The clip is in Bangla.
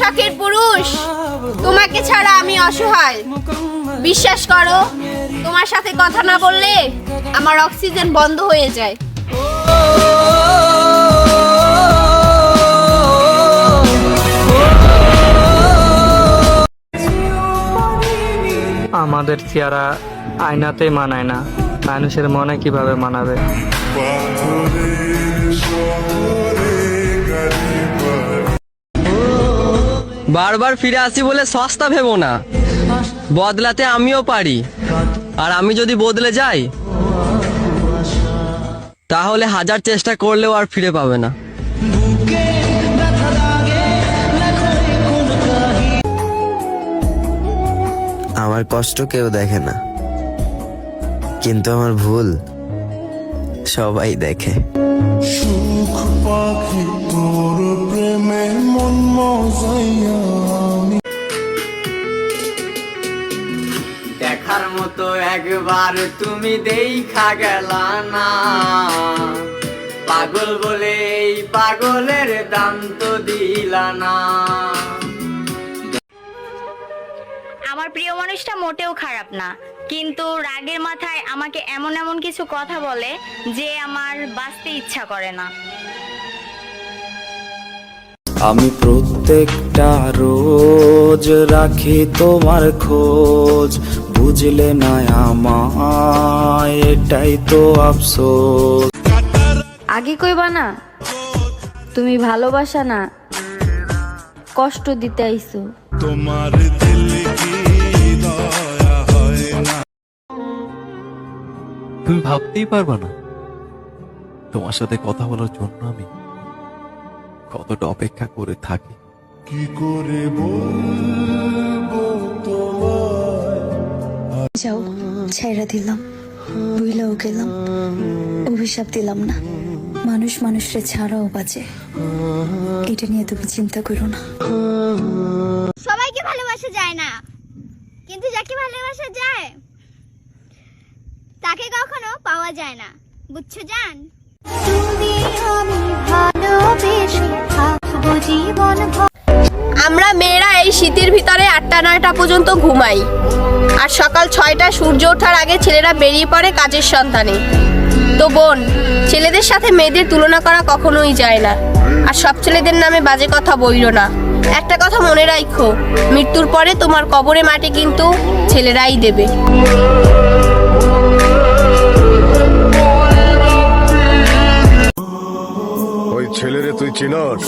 শখের পুরুষ, তোমাকে ছাড়া আমি অসহায়। বিশ্বাস করো, তোমার সাথে কথা না বললে আমার অক্সিজেন বন্ধ হয়ে যায়। আমাদের চেহারা আয়নাতে মানায় না, মানুষের মনে কিভাবে মানাবে? বারবার ফিরে আসি বলে সস্তা ভেবো না, বদলাতে আমিও পারি। আর আমি যদি বদলে যাই তাহলে হাজার চেষ্টা করলেও আর ফিরে পাবে না। আমার কষ্ট কেউ দেখে না, কিন্তু আমার ভুল সবাই দেখে। সুখ পাখি তোর প্রেমে মন মজাইয়া দেখার মতো একবার তুমি দেখা গেলা না, পাগল বলে এই পাগলের দাম তো দিলা না। আমার প্রিয় মানুষটা মোটেও খারাপ না, কিন্তু রাগের মাথায় আমাকে এমন এমন কিছু কথা বলে যে আমার বাঁচতে ইচ্ছা করে না। আমি প্রত্যেকটা রোজ রাখি তোমার খোঁজ, বুঝলে না আমায়, এটাই তো আফসোস। আগে কইবা না তুমি ভালোবাসা না, কষ্ট দিতে আইছো। তোমার দিল কি দয়া হয় না? তুমি ভাবতেই পারবা না তোমার সাথে কথা বলার জন্য আমি কতটা অপেক্ষা করে থাকি। কি করে বলবো তোমায়? যাও, ছাইরা দিলাম, ভুইলাও গেলাম, অভিশাপ দিলাম না। মানুষ মানুষরে ছাড়াও বাঁচে, এটা নিয়ে তুমি চিন্তা করো না। সবাইকে ভালোবাসা যায় না, কিন্তু যাকে ভালোবাসা যায় তাকে কখনো পাওয়া যায় না, বুঝছো জান? আমরা মেয়েরা এই শীতের ভিতরে 8টা-9টা পর্যন্ত ঘুমাই, আর সকাল 6টা সূর্য ওঠার আগে ছেলেরা বেরিয়ে পড়ে কাজের সন্ধানে। তো বোন, ছেলেদের সাথে মেয়েদের তুলনা করা কখনোই যায় না, আর সব ছেলেদের নামে বাজে কথা বইলো না। একটা কথা মনে রাখো, মৃত্যুর পরে তোমার কবরে মাটি কিন্তু ছেলেরাই দেবে। ওই ছেলেরে তুই চিনস?